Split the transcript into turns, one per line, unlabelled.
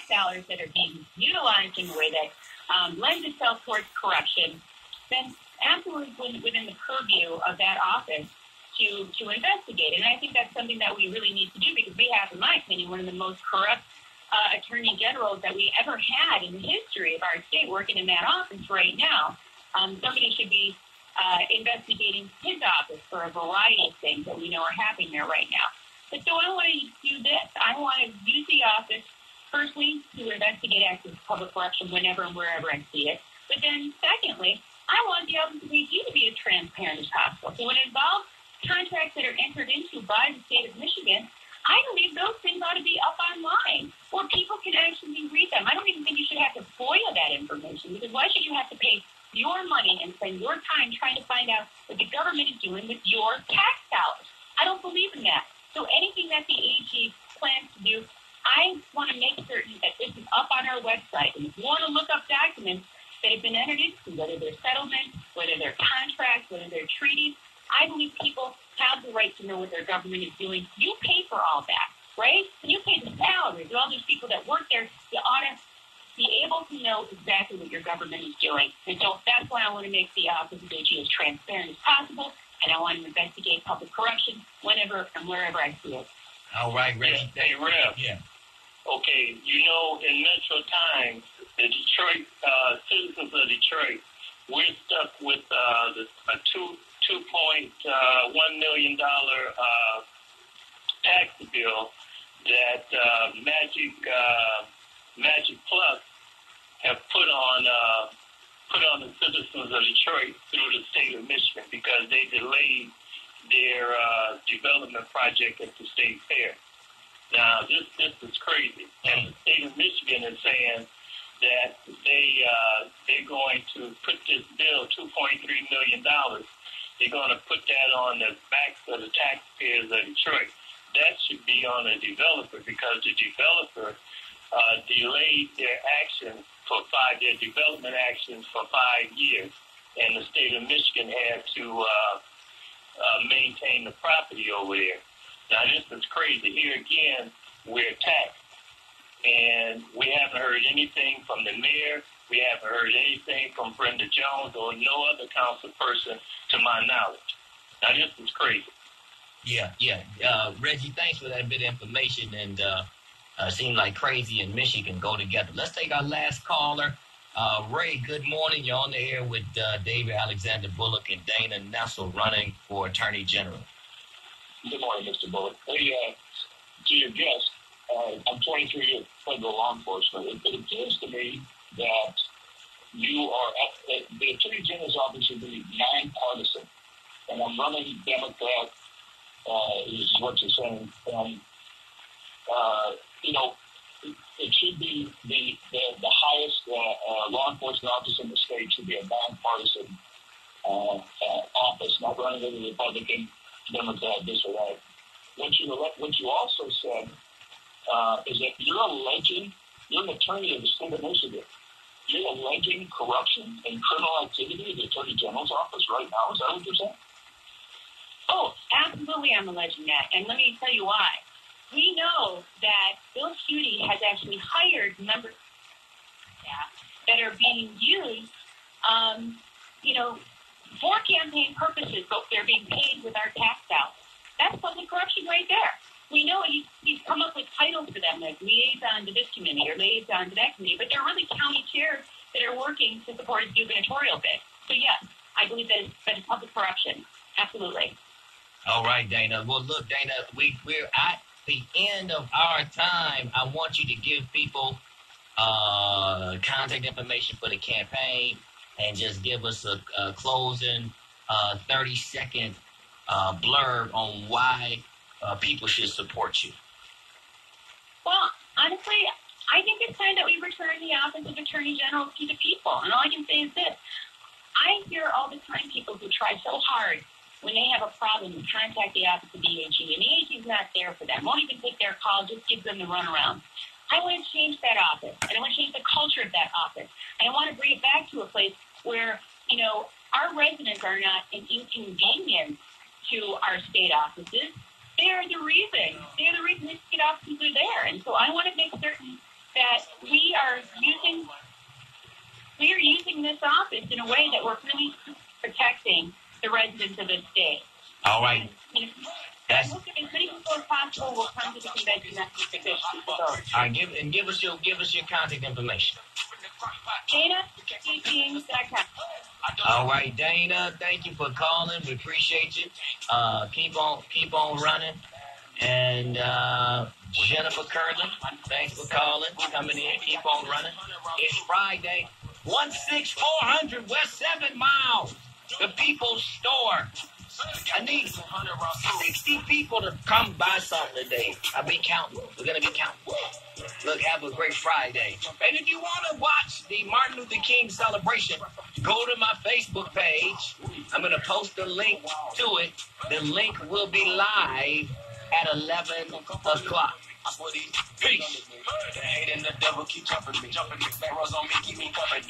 tax dollars that are being utilized in a way that lends itself towards corruption, then absolutely within the purview of that office to investigate. And I think that's something that we really need to do because we have, in my opinion, one of the most corrupt attorney generals that we ever had in the history of our state working in that office right now. Somebody should be investigating his office for a variety of things that we know are happening there right now. But so I want to do this. I want to use the office, firstly, to investigate acts of public corruption whenever and wherever I see it. But then, secondly, I want the Office of AG to be as transparent as possible. So when it involves contracts that are entered into by the state of Michigan, I believe those things ought to be up online where people can actually read them. I don't even think you should have to FOIA that information because why should you have to pay your money and spend your time trying to find out what the government is doing with your tax dollars? I don't believe in that. So anything that the AG plans to do, I want to make certain that this is up on our website. And if you want to look up documents that have been entered into, whether they're settlements, whether they're contracts, whether they're treaties, I believe people have the right to know what their government is doing. You pay for all that, right? And you pay the salaries of all these people that work there. You ought to be able to know exactly what your government is doing. And so that's why I want to make the Office of AG as transparent as possible, and I want to investigate public corruption whenever and wherever I see it.
All right, Reggie.
Yeah. Hey, Rev.
Yeah.
Okay, in Metro Times, the Detroit citizens of Detroit, we're stuck with a $2.1 million tax bill that Magic Plus have put on the citizens of Detroit through the state of Michigan because they delayed their development project at the state fair. Now, this is crazy, and the state of Michigan is saying that they're going to put this bill, $2.3 million. They're going to put that on the backs of the taxpayers of Detroit. That should be on the developer because the developer delayed their their development actions for 5 years, and the state of Michigan had to maintain the property over there. Now, this is crazy. Here again, we're taxed, and we haven't heard anything from the mayor. We haven't heard anything from Brenda Jones or no other council person to my knowledge. Now, this is crazy.
Yeah. Reggie, thanks for that bit of information, and seems like crazy and Michigan go together. Let's take our last caller. Ray, good morning. You're on the air with David Alexander Bullock and Dana Nessel running for Attorney General.
Good morning, Mr. Bullock. Hey, to your guest, I'm 23 years federal law enforcement. It appears to me that you are at the Attorney General's office should be nonpartisan, and I'm running Democrat. Is what you're saying. It should be the highest law enforcement office in the state should be a nonpartisan office, not running as a Republican, Democrat, this or that. What you also said is that you're an attorney of the state of Michigan. You're alleging corruption and criminal activity in the Attorney General's office right now. Is that what you're saying?
Oh, absolutely, I'm alleging that. And let me tell you why. We know that Bill Schuette has actually hired members of staff that are being used, for campaign purposes, but they're being paid with our tax dollars. That's public corruption right there. We know he's come up with titles for them, like liaison to this committee or liaison to that committee, but they're really county chairs that are working to support his gubernatorial bid. So, yes, I believe that it's public corruption. Absolutely.
All right, Dana. Well, look, Dana, we're at the end of our time. I want you to give people contact information for the campaign and just give us a closing 30-second blurb on why people should support you.
Well, honestly, I think it's time that we return the office of Attorney General to the people. And all I can say is this. I hear all the time people who try so hard when they have a problem to contact the office of the AG, and the AG is not there for them, won't even take their call, just gives them the runaround. I want to change that office, and I want to change the culture of that office, and I want to bring it back to a place where, our residents are not an inconvenience to our state offices. They are the reason. They're the reason the state offices are there, and so I want to make certain that we are using this office in a way that we're really protecting the residents of this state.
All right.
And I hope that as many people as possible will come to the convention after the petition for those.
All right, give us your contact information.
DanaCTings.com.
All right, Dana, thank you for calling. We appreciate you. Keep on running. And Jennifer Curlin, thanks for calling, coming in. Keep on running. It's Friday. 16400 West 7 Mile, the People's Store. I need 60 people to come buy something today. I'll be counting. We're going to be counting. Look, have a great Friday. And if you want to watch the Martin Luther King celebration, go to my Facebook page. I'm going to post a link to it. The link will be live at 11 o'clock. Peace. The hate and the devil keep jumping me. Jumping the barrels on me, keep me covered.